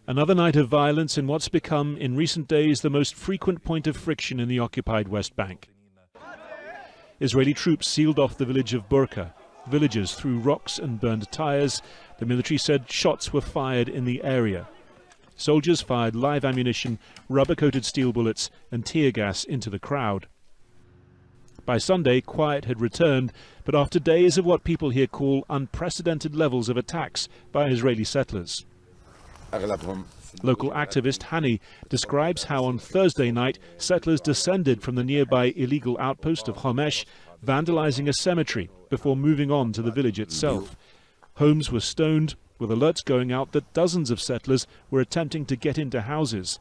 Another night of violence in what's become, in recent days, the most frequent point of friction in the occupied West Bank. Israeli troops sealed off the village of Burqa. Villagers threw rocks and burned tires. The military said shots were fired in the area. Soldiers fired live ammunition, rubber-coated steel bullets and tear gas into the crowd. By Sunday, quiet had returned, but after days of what people here call unprecedented levels of attacks by Israeli settlers. Local activist Hani describes how on Thursday night settlers descended from the nearby illegal outpost of Homesh, vandalizing a cemetery before moving on to the village itself. Homes were stoned, with alerts going out that dozens of settlers were attempting to get into houses.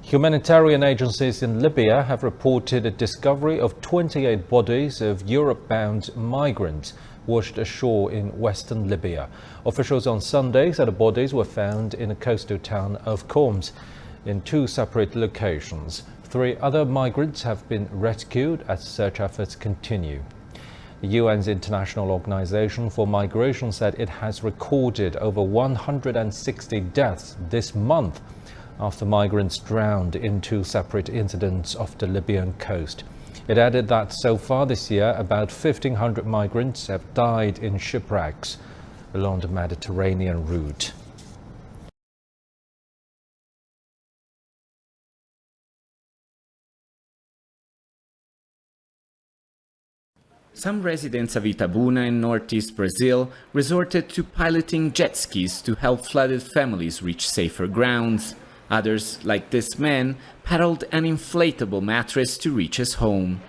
Humanitarian agencies in Libya have reported a discovery of 28 bodies of Europe-bound migrants washed ashore in western Libya. Officials on Sunday said the bodies were found in the coastal town of Khoms in two separate locations. 3 other migrants have been rescued as search efforts continue. The UN's International Organization for Migration said it has recorded over 160 deaths this month after migrants drowned in 2 separate incidents off the Libyan coast. It added that so far this year, about 1,500 migrants have died in shipwrecks along the Mediterranean route. Some residents of Itabuna in northeast Brazil resorted to piloting jet skis to help flooded families reach safer grounds. Others, like this man, paddled an inflatable mattress to reach his home.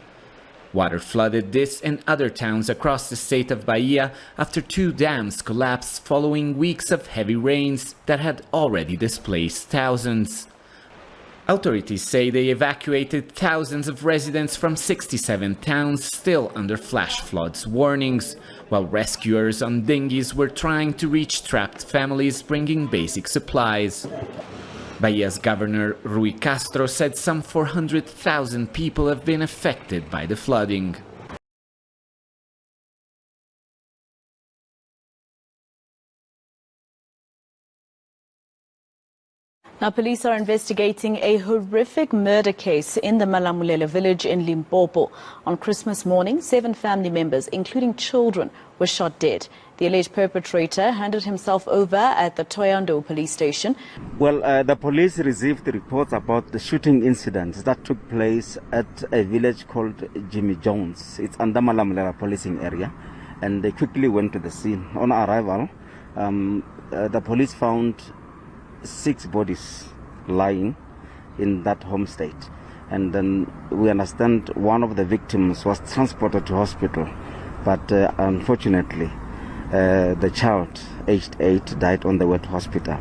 Water flooded this and other towns across the state of Bahia after 2 dams collapsed following weeks of heavy rains that had already displaced thousands. Authorities say they evacuated thousands of residents from 67 towns still under flash floods warnings, while rescuers on dinghies were trying to reach trapped families bringing basic supplies. Bahia's governor Rui Castro said some 400,000 people have been affected by the flooding. Now, police are investigating a horrific murder case in the Malamulele village in Limpopo. On Christmas morning, 7 family members, including children, were shot dead. The alleged perpetrator handed himself over at the Toyando police station. Well, the police received reports about the shooting incident that took place at a village called Jimmy Jones. It's under Malamulele policing area, and they quickly went to the scene. On arrival, the police found 6 bodies lying in that home state, and then we understand one of the victims was transported to hospital, but unfortunately the child aged 8 died on the way to hospital.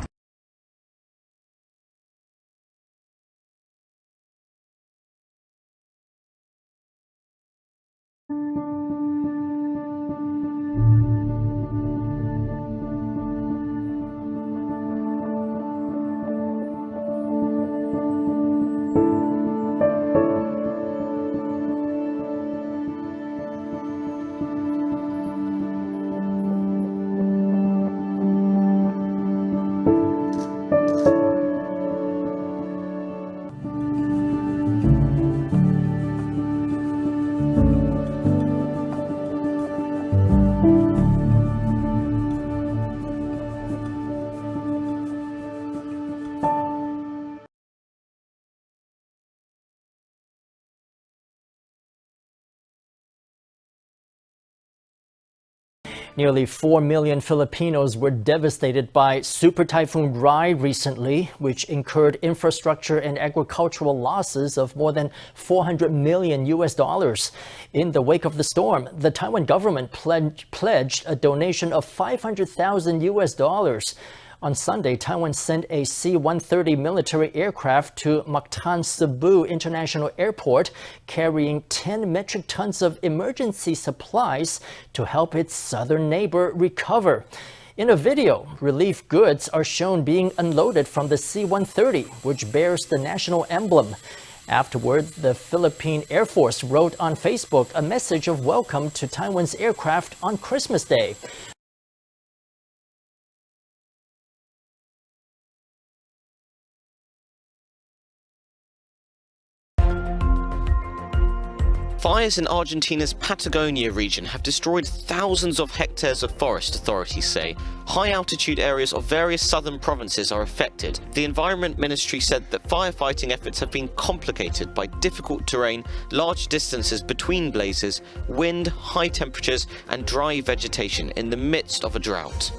Nearly 4 million Filipinos were devastated by Super Typhoon Rai recently, which incurred infrastructure and agricultural losses of more than $400 million. In the wake of the storm, the Taiwan government pledged a donation of $500,000. On Sunday, Taiwan sent a C-130 military aircraft to Mactan Cebu International Airport, carrying 10 metric tons of emergency supplies to help its southern neighbor recover. In a video, relief goods are shown being unloaded from the C-130, which bears the national emblem. Afterward, the Philippine Air Force wrote on Facebook a message of welcome to Taiwan's aircraft on Christmas Day. Fires in Argentina's Patagonia region have destroyed thousands of hectares of forest, authorities say. High-altitude areas of various southern provinces are affected. The Environment Ministry said that firefighting efforts have been complicated by difficult terrain, large distances between blazes, wind, high temperatures and dry vegetation in the midst of a drought.